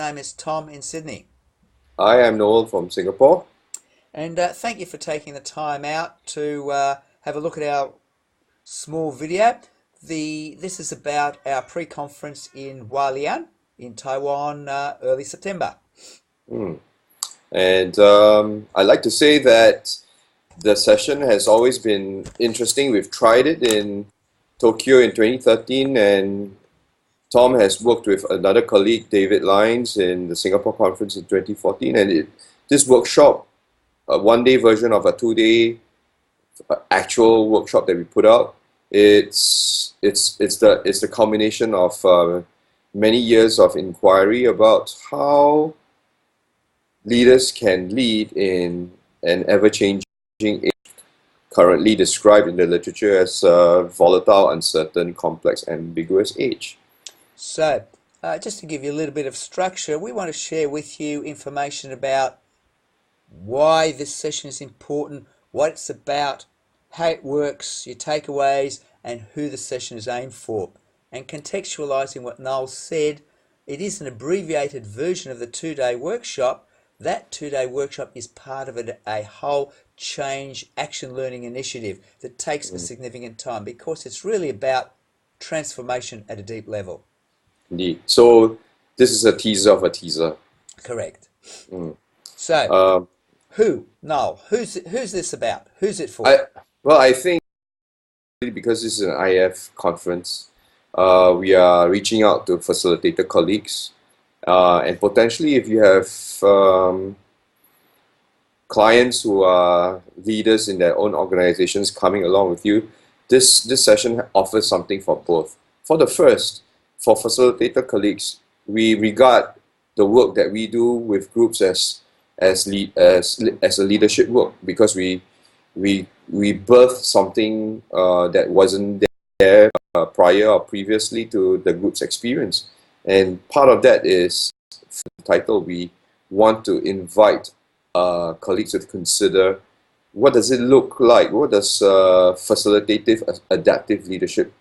name is Tom in Sydney. I am Noel from Singapore. And thank you for taking the time out to have a look at our small video. This is about our pre-conference in Hualien in Taiwan early September. Hmm. And I'd like to say that the session has always been interesting. We've tried it in Tokyo in 2013, and Tom has worked with another colleague, David Lyons, in the Singapore conference in 2014. And this workshop, a one-day version of a two-day actual workshop that we put out, it's the culmination of many years of inquiry about how leaders can lead in an ever-changing age, currently described in the literature as a volatile, uncertain, complex, ambiguous age. So, just to give you a little bit of structure, we want to share with you information about why this session is important, what it's about, how it works, your takeaways, and who the session is aimed for. And contextualizing what Noel said, it is an abbreviated version of the two-day workshop. That two-day workshop is part of a whole change action learning initiative that takes a significant time because it's really about transformation at a deep level. Indeed. So this is a teaser of a teaser. Correct. Mm. So, Noel, who's this about? Who's it for? I think because this is an IF conference, we are reaching out to facilitator colleagues, and potentially if you have clients who are leaders in their own organizations coming along with you, this session offers something for both. For the first, for facilitator colleagues, we regard the work that we do with groups as a leadership work because we birthed something that wasn't there prior or previously to the group's experience, and part of that is the title. We want to invite colleagues to consider what does it look like, what does facilitative adaptive leadership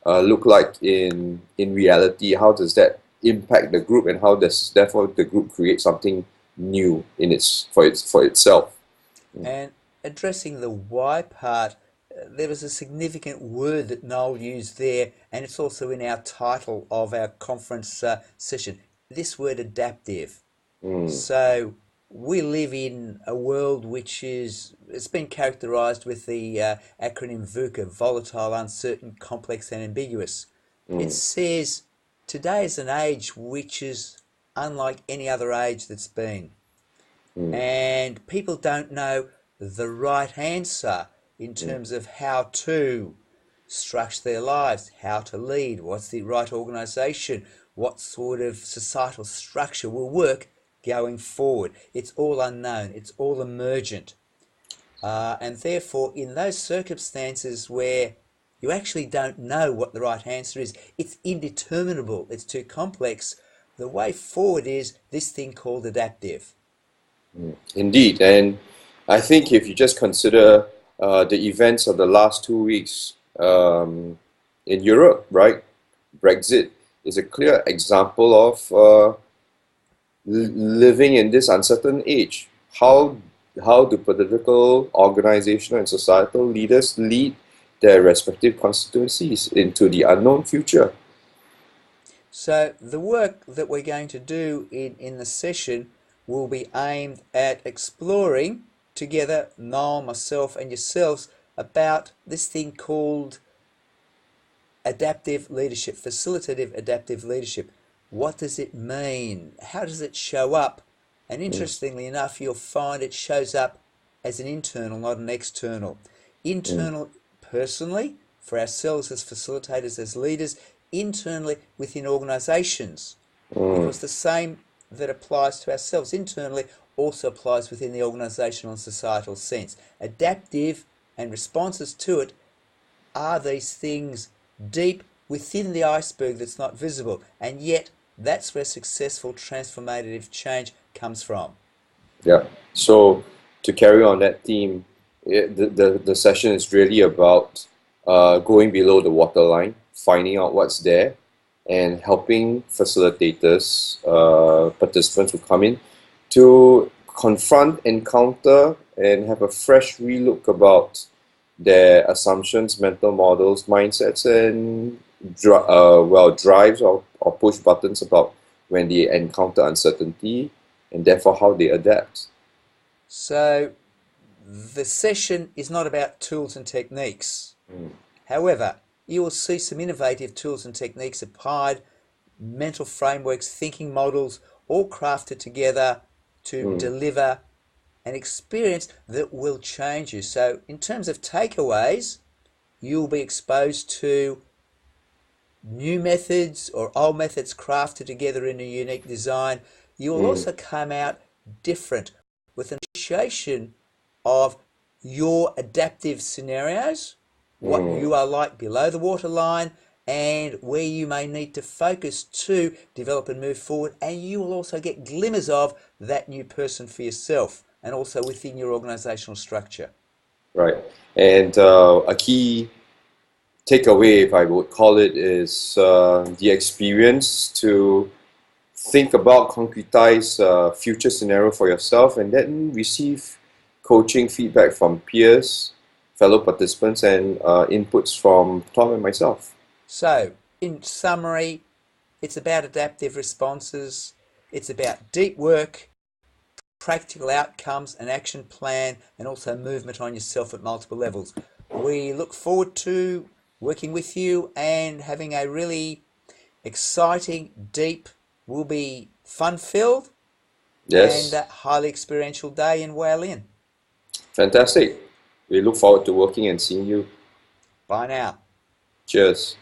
look like in reality, how does that impact the group, and how does therefore the group create something new for itself. And addressing the why part, there was a significant word that Noel used there, and it's also in our title of our conference session. This word adaptive. So we live in a world it's been characterized with the acronym VUCA, volatile, uncertain, complex, and ambiguous. It says today is an age which is unlike any other age that's been. And people don't know the right answer in terms of how to structure their lives, how to lead, what's the right organization, what sort of societal structure will work going forward. It's all unknown, it's all emergent. And therefore, in those circumstances where you actually don't know what the right answer is, it's indeterminable, it's too complex, the way forward is this thing called adaptive. Indeed, and I think if you just consider the events of the last 2 weeks in Europe, right? Brexit is a clear example of living in this uncertain age. How do political, organizational, and societal leaders lead their respective constituencies into the unknown future? So the work that we're going to do in the session will be aimed at exploring together, Noel, myself, and yourselves, about this thing called adaptive leadership, facilitative adaptive leadership. What does it mean? How does it show up? And interestingly enough, you'll find it shows up as an internal, not an external. Internal, personally, for ourselves as facilitators, as leaders, internally within organizations. Because the same that applies to ourselves internally also applies within the organizational and societal sense. Adaptive and responses to it are these things deep within the iceberg that's not visible, and yet that's where successful transformative change comes from. Yeah. So to carry on that theme, the session is really about going below the waterline, finding out what's there, and helping facilitators, participants who come in, to confront, encounter, and have a fresh relook about their assumptions, mental models, mindsets, and drives or push buttons about when they encounter uncertainty, and therefore how they adapt. So the session is not about tools and techniques. Mm. However, you will see some innovative tools and techniques applied, mental frameworks, thinking models, all crafted together to Mm. deliver an experience that will change you. So, in terms of takeaways, you'll be exposed to new methods or old methods crafted together in a unique design. You will Mm. also come out different with an appreciation of your adaptive scenarios, what Mm. you are like below the waterline, and where you may need to focus to develop and move forward. And you will also get glimmers of that new person for yourself and also within your organizational structure. Right. And a key takeaway, if I would call it, is the experience to think about, concretize a future scenario for yourself, and then receive coaching feedback from peers, fellow participants, and inputs from Tom and myself. So, in summary, it's about adaptive responses, it's about deep work, practical outcomes, an action plan, and also movement on yourself at multiple levels. We look forward to working with you and having a really exciting, deep, will be fun filled, and Yes, highly experiential day in Whale Inn. fantastic. We look forward to working and seeing you. Bye now. Cheers.